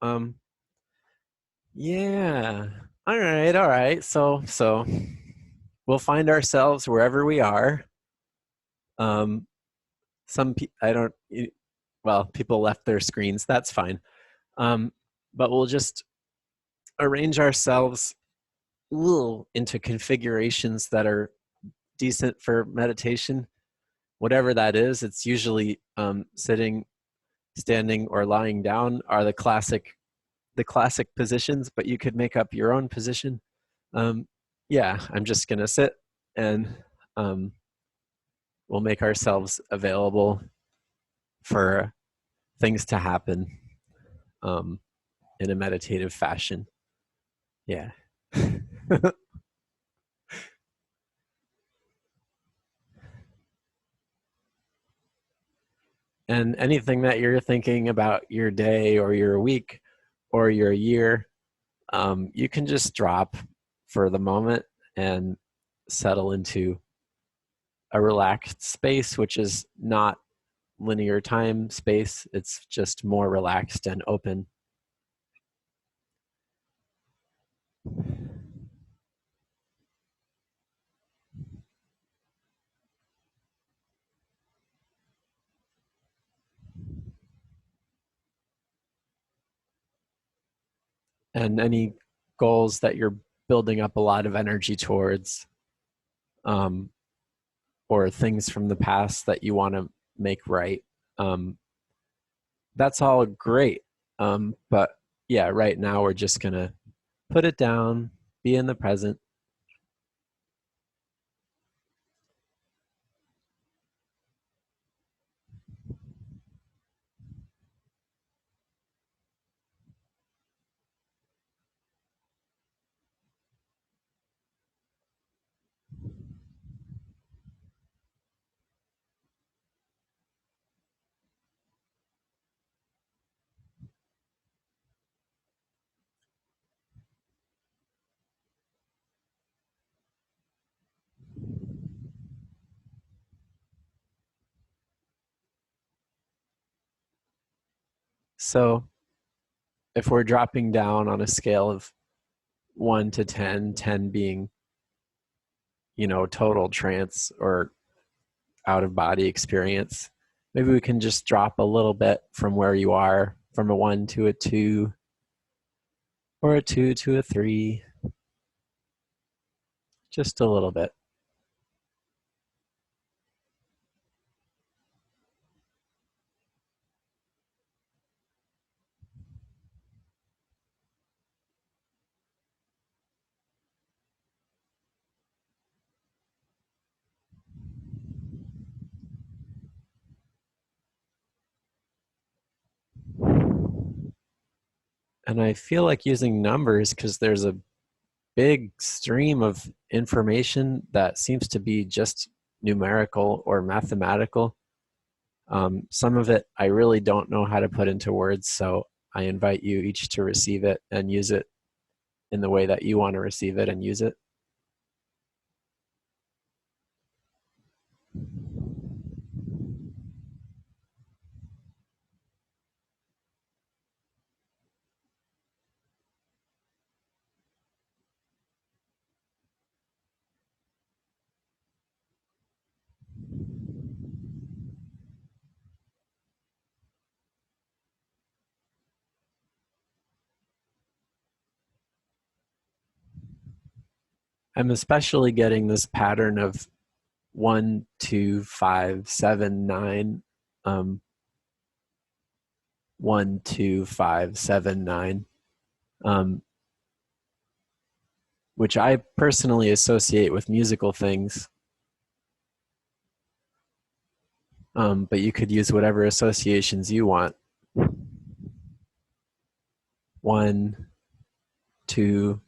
Um, yeah. All right, all right. So we'll find ourselves wherever we are. Um, I don't. Well, people left their screens. That's fine. Um, but we'll just arrange ourselves into configurations that are decent for meditation, whatever that is. It's usually sitting, standing, or lying down are the classic positions, but you could make up your own position. Um, yeah, I'm just gonna sit and um, we'll make ourselves available for things to happen um, in a meditative fashion. Yeah. And anything that you're thinking about your day or your week or your year, you can just drop for the moment and settle into a relaxed space, which is not linear time space. It's just more relaxed and open. And any goals that you're building up a lot of energy towards, um, or things from the past that you want to make right, um, that's all great. But yeah, right now we're just going to put it down, be in the present. So if we're dropping down on a scale of 1 to 10, 10 being, total trance or out of body experience, maybe we can just drop a little bit from where you are, from a 1 to a 2, or a 2 to a 3, just a little bit. And I feel like using numbers because there's a big stream of information that seems to be just numerical or mathematical. Some of it I really don't know how to put into words, so I invite you each to receive it and use it in the way that you want to receive it and use it. I'm especially getting this pattern of 1, 2, 5, 7, 9, 1, 2, 5, 7, 9, um, which I personally associate with musical things. But you could use whatever associations you want. 1, 2,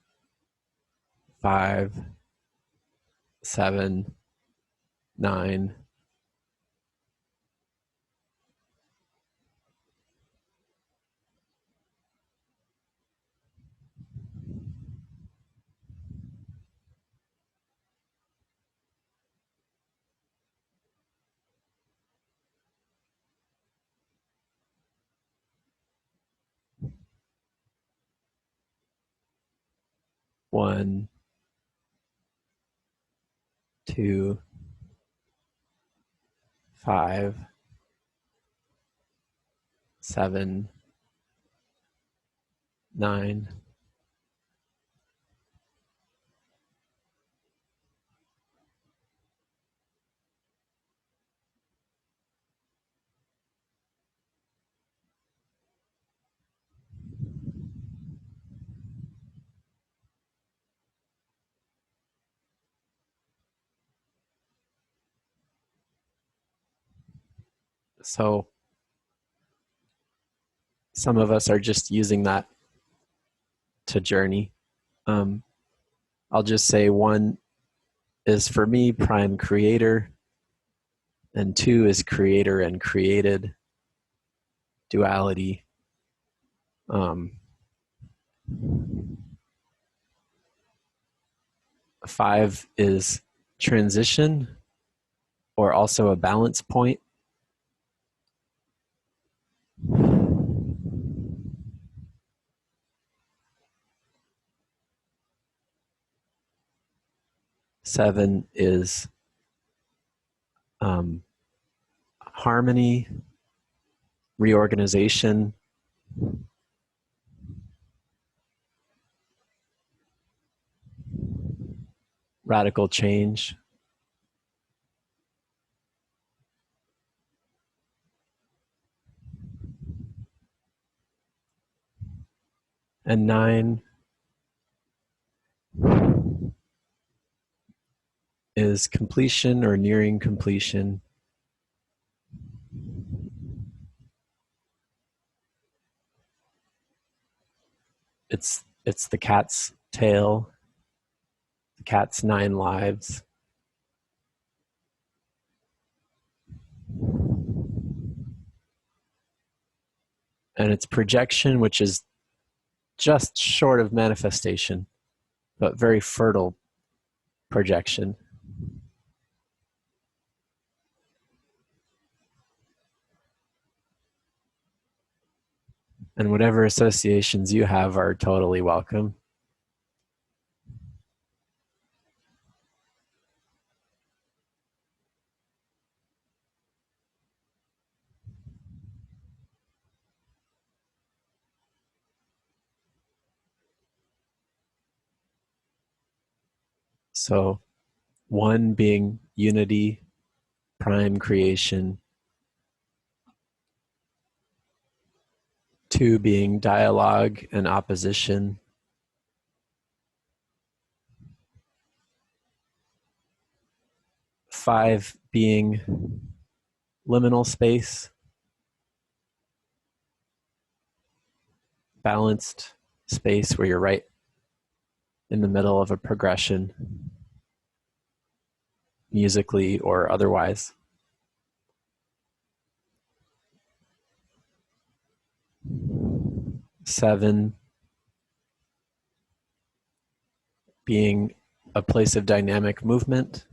5, 7, 9. 1, 2, 5, 7, 9. So some of us are just using that to journey. I'll just say 1 is for me prime creator, and 2 is creator and created, duality. 5 is transition, or also a balance point. 7 is harmony, reorganization, radical change. And 9 is completion or nearing completion. It's the cat's tail, the cat's 9 lives. And it's projection, which is just short of manifestation, but very fertile projection. And whatever associations you have are totally welcome. So 1 being unity, prime creation. 2 being dialogue and opposition. 5 being liminal space, balanced space where you're right in the middle of a progression, musically or otherwise. 7 being a place of dynamic movement.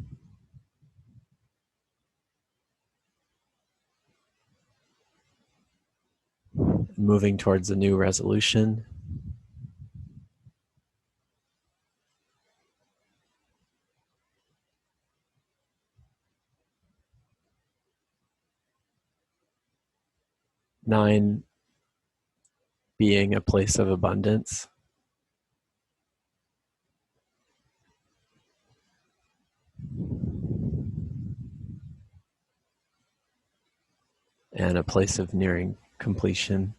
Moving towards a new resolution. 9 being a place of abundance. And a place of nearing completion.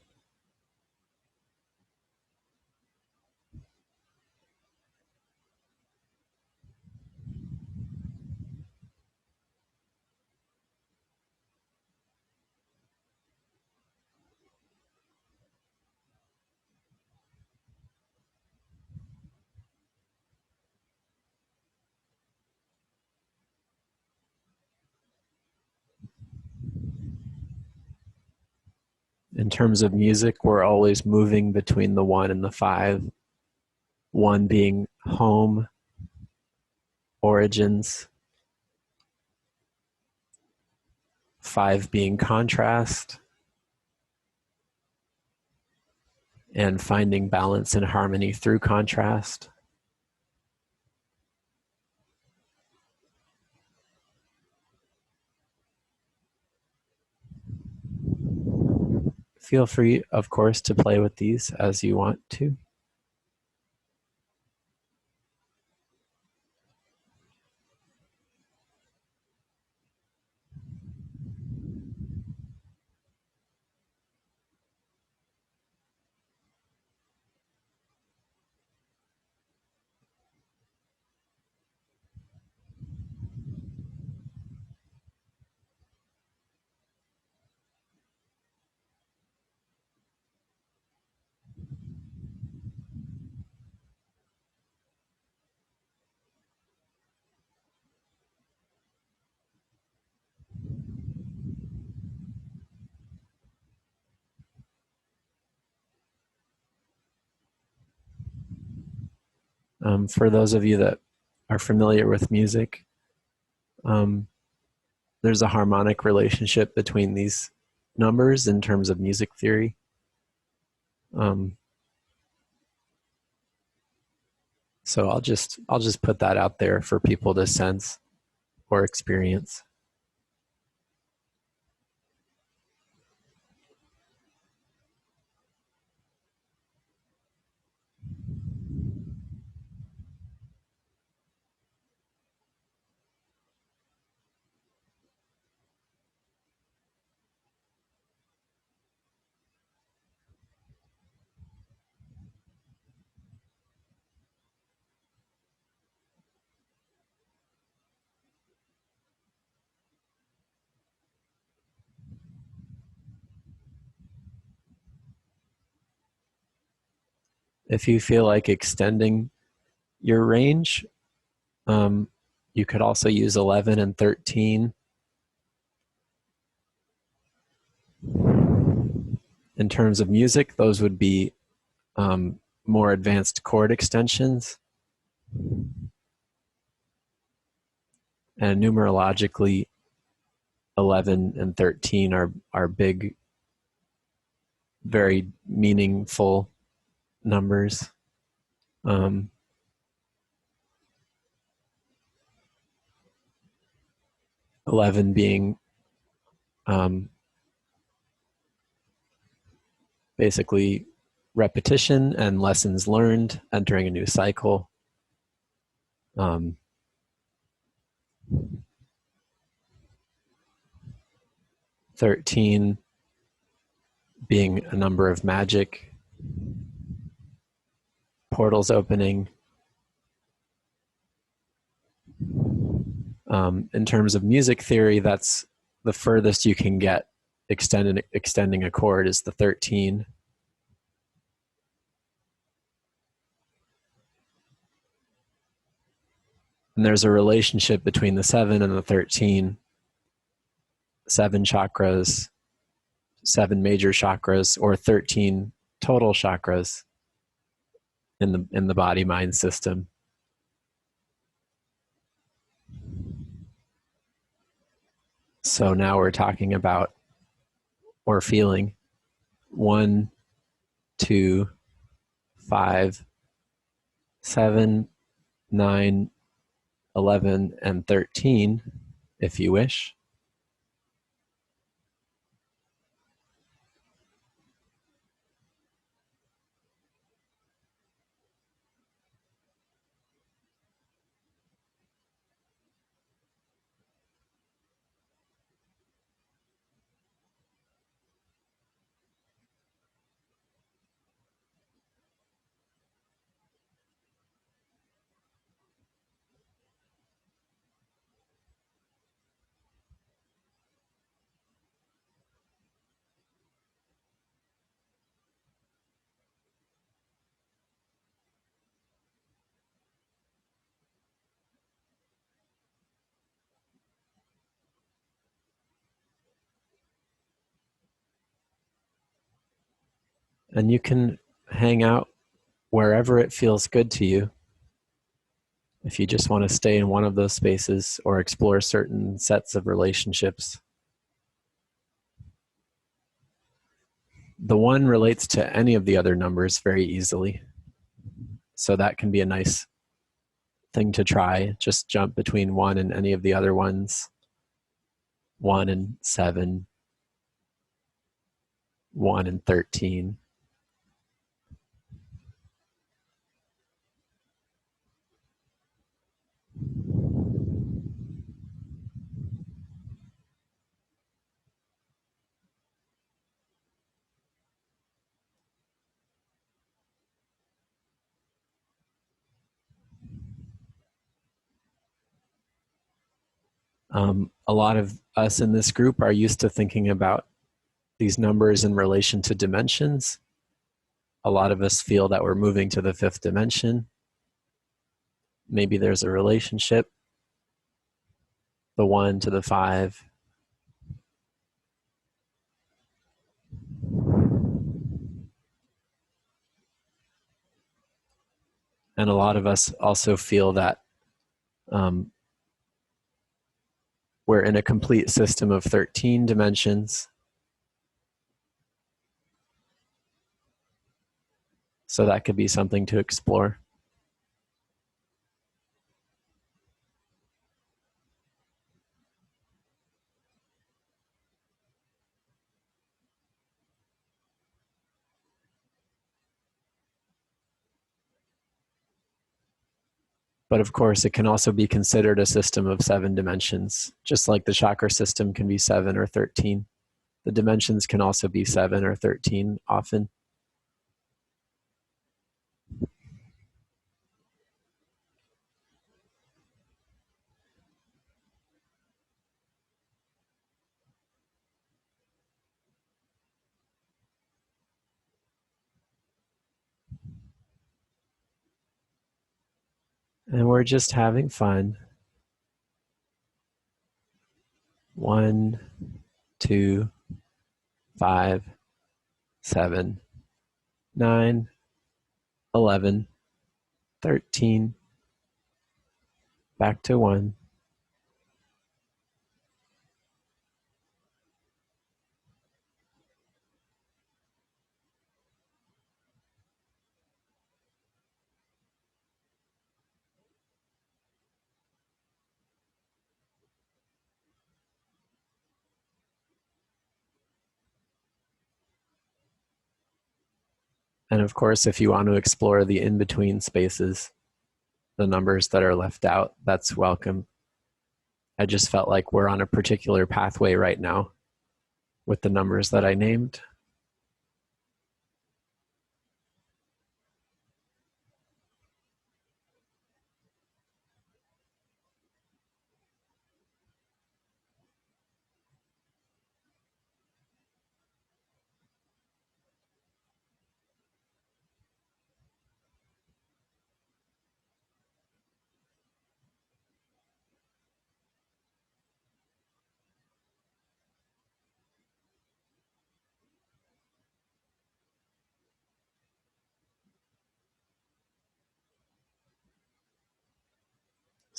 In terms of music, we're always moving between the 1 and the 5. 1 being home, origins. 5 being contrast. And finding balance and harmony through contrast. feel free, of course, to play with these as you want to. For those of you that are familiar with music, there's a harmonic relationship between these numbers in terms of music theory. So I'll just put that out there for people to sense or experience. If you feel like extending your range, you could also use 11 and 13. In terms of music, those would be more advanced chord extensions. And numerologically, 11 and 13 are big, very meaningful numbers. 11 being basically repetition and lessons learned, entering a new cycle. 13 being a number of magic, portals opening. In terms of music theory, that's the furthest you can get extending a chord is the 13. And there's a relationship between the 7 and the 13. 7 chakras, 7 major chakras, or 13 total chakras in the body mind system. So now we're talking about or feeling 1, 2, 5, 7, 9, 11, and 13, if you wish. And you can hang out wherever it feels good to you. If you just want to stay in one of those spaces or explore certain sets of relationships. The 1 relates to any of the other numbers very easily. So that can be a nice thing to try. Just jump between 1 and any of the other ones. 1 and 7, 1 and 13. A lot of us in this group are used to thinking about these numbers in relation to dimensions. A lot of us feel that we're moving to the 5th dimension. Maybe there's a relationship, the 1 to the 5. And a lot of us also feel that we're in a complete system of 13 dimensions. So that could be something to explore. But of course, it can also be considered a system of 7 dimensions, just like the chakra system can be 7 or 13. The dimensions can also be 7 or 13 often. And we're just having fun. 1, 2, 5, 7, 9, 11, 13, back to 1. And of course, if you want to explore the in-between spaces, the numbers that are left out, that's welcome. I just felt like we're on a particular pathway right now with the numbers that I named.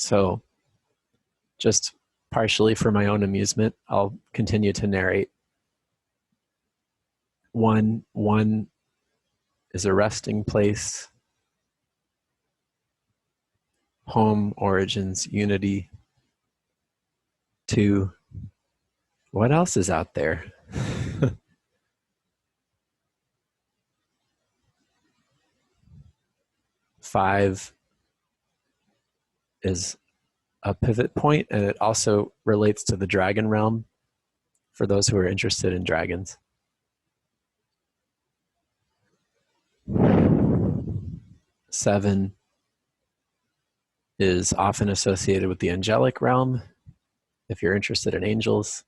So just partially for my own amusement, I'll continue to narrate. 1 is a resting place, home, origins, unity. 2, what else is out there? 5 is a pivot point, and it also relates to the dragon realm for those who are interested in dragons. 7 is often associated with the angelic realm, if you're interested in angels.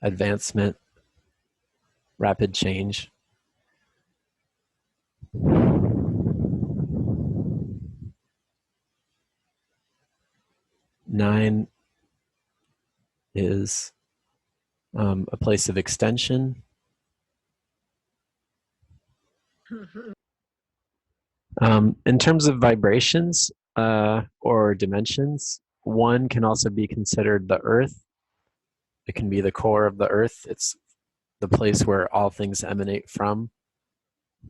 Advancement, rapid change. 9 is a place of extension. In terms of vibrations or dimensions, 1 can also be considered the earth. It can be the core of the earth. It's the place where all things emanate from.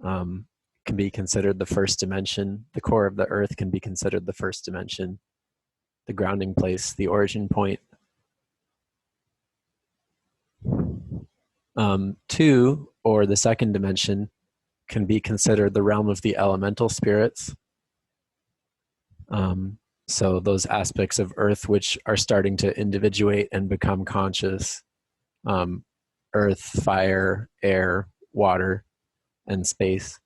Can be considered the first dimension. The core of the earth can be considered the first dimension, the grounding place, the origin point. Two, or the second dimension, can be considered the realm of the elemental spirits. So those aspects of Earth which are starting to individuate and become conscious, earth, fire, air, water, and space,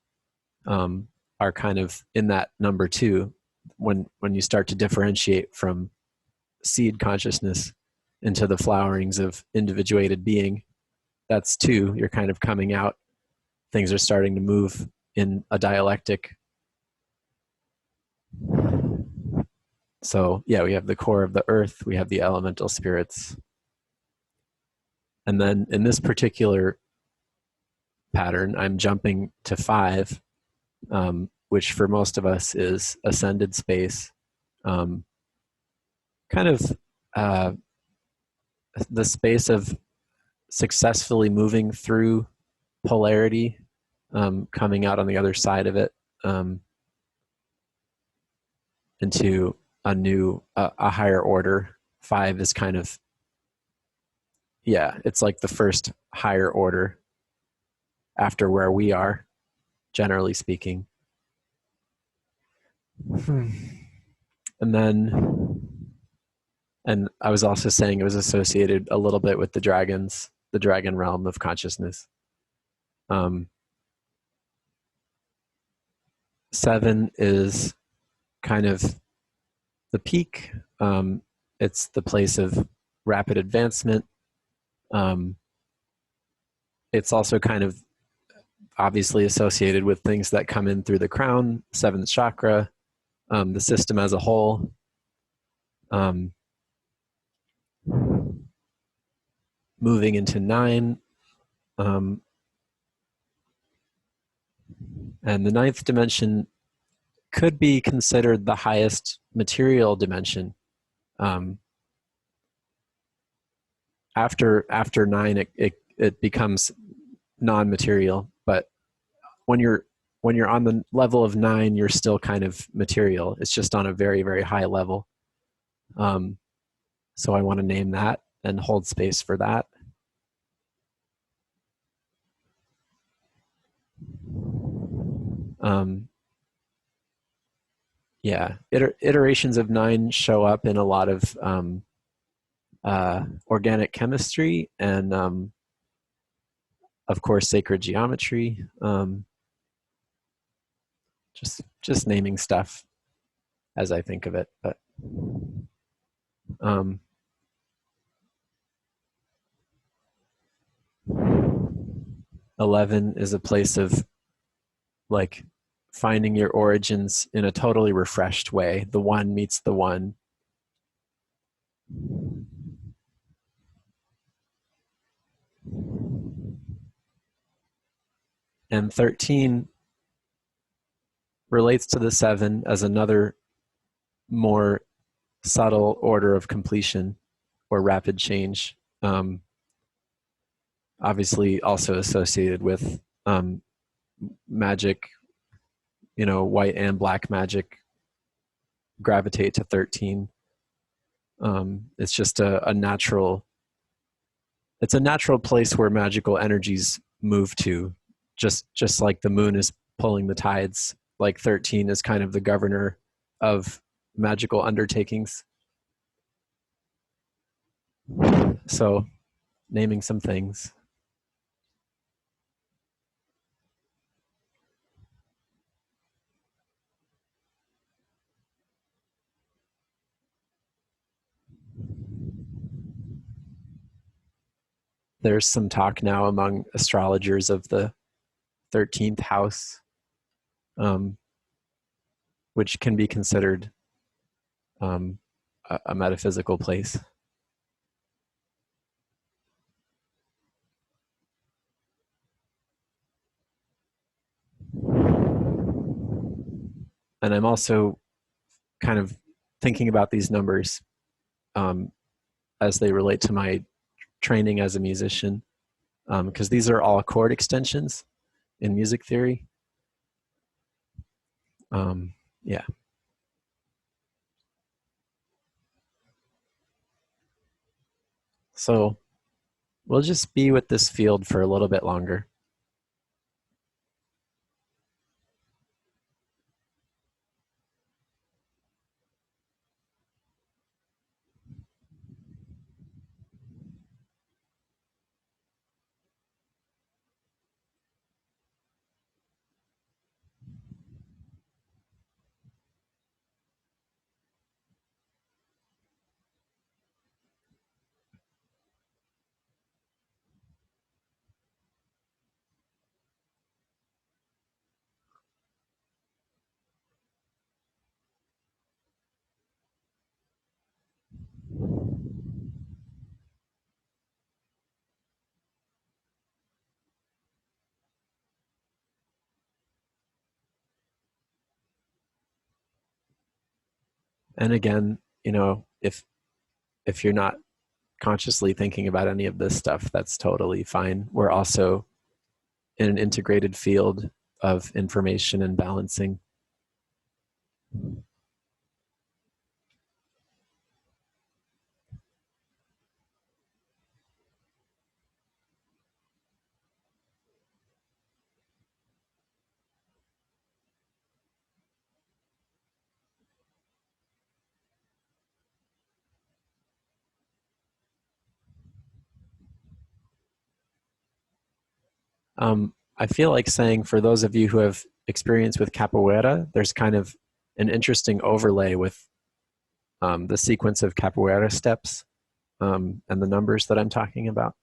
are kind of in that number two. When you start to differentiate from seed consciousness into the flowerings of individuated being, that's two. You're kind of coming out. Things are starting to move in a dialectic. So yeah, we have the core of the earth, we have the elemental spirits. And then in this particular pattern, I'm jumping to 5, which for most of us is ascended space. Kind of the space of successfully moving through polarity, coming out on the other side of it, into a higher order. 5 is kind of, yeah, it's like the first higher order after where we are, generally speaking. And then, and I was also saying it was associated a little bit with the dragons, the dragon realm of consciousness. 7 is kind of the peak. It's the place of rapid advancement. It's also kind of obviously associated with things that come in through the crown, 7th chakra, the system as a whole. Moving into 9, and the 9th dimension could be considered the highest material dimension. After 9, it becomes non-material, but when you're on the level of 9, you're still kind of material. It's just on a very, very high level. So I want to name that and hold space for that. Yeah, iterations of 9 show up in a lot of organic chemistry and, of course, sacred geometry. Just naming stuff as I think of it, but 11 is a place of like finding your origins in a totally refreshed way. The one meets the one. And 13 relates to the 7 as another more subtle order of completion or rapid change. Obviously also associated with magic, white and black magic gravitate to 13. It's just a natural, it's a natural place where magical energies move to, just like the moon is pulling the tides. Like 13 is kind of the governor of magical undertakings. So naming some things. There's some talk now among astrologers of the 13th house, which can be considered a metaphysical place. And I'm also kind of thinking about these numbers as they relate to my training as a musician, because these are all chord extensions in music theory. Yeah. So we'll just be with this field for a little bit longer. And again, if you're not consciously thinking about any of this stuff, that's totally fine. We're also in an integrated field of information and balancing. I feel like saying, for those of you who have experience with capoeira, there's kind of an interesting overlay with the sequence of capoeira steps and the numbers that I'm talking about.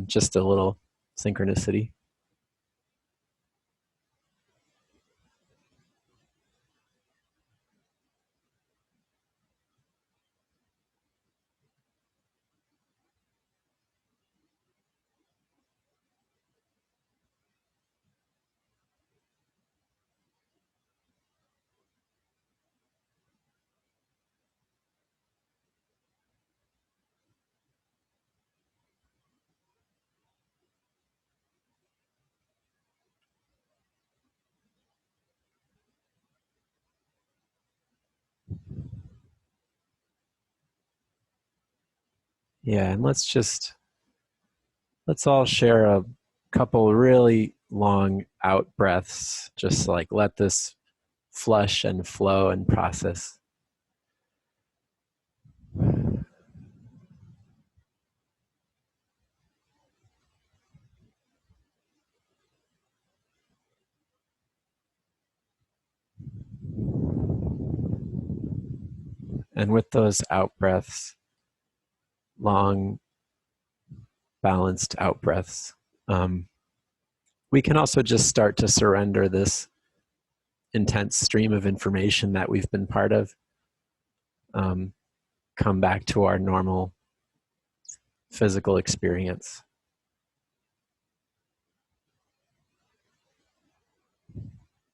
Just a little synchronicity. Yeah, and let's all share a couple really long out breaths, just like let this flush and flow and process. And with those out breaths, long, balanced out breaths, we can also just start to surrender this intense stream of information that we've been part of, come back to our normal physical experience.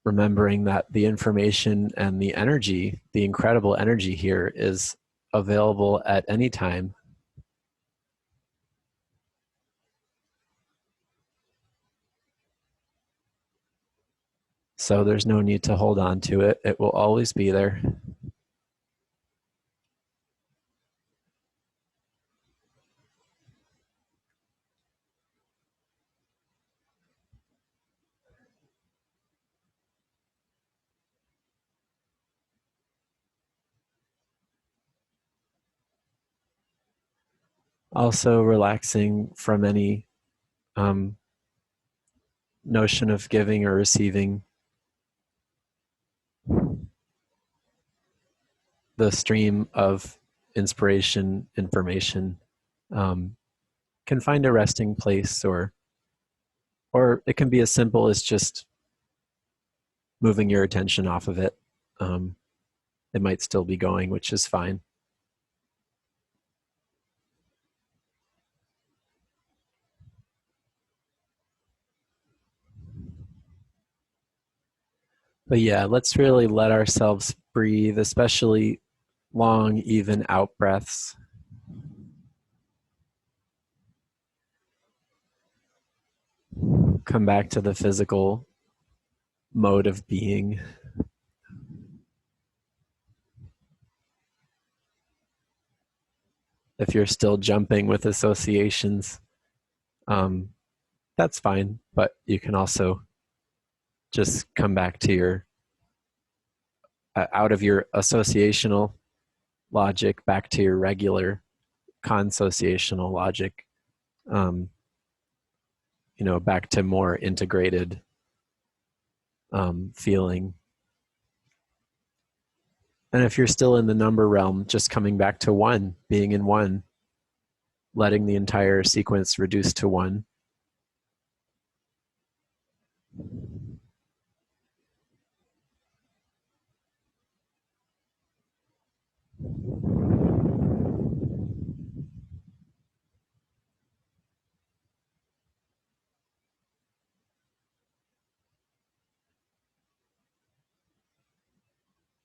Remembering that the information and the energy, the incredible energy here, is available at any time. So there's no need to hold on to it. It will always be there. Also relaxing from any notion of giving or receiving. The stream of inspiration, information, can find a resting place, or it can be as simple as just moving your attention off of it. It might still be going, which is fine. But yeah, let's really let ourselves breathe, especially long, even out breaths. Come back to the physical mode of being. if you're still jumping with associations, that's fine. But you can also just come back to your out of your associational logic back to your regular consociational logic, back to more integrated feeling. And if you're still in the number realm, just coming back to one, being in one, letting the entire sequence reduce to one,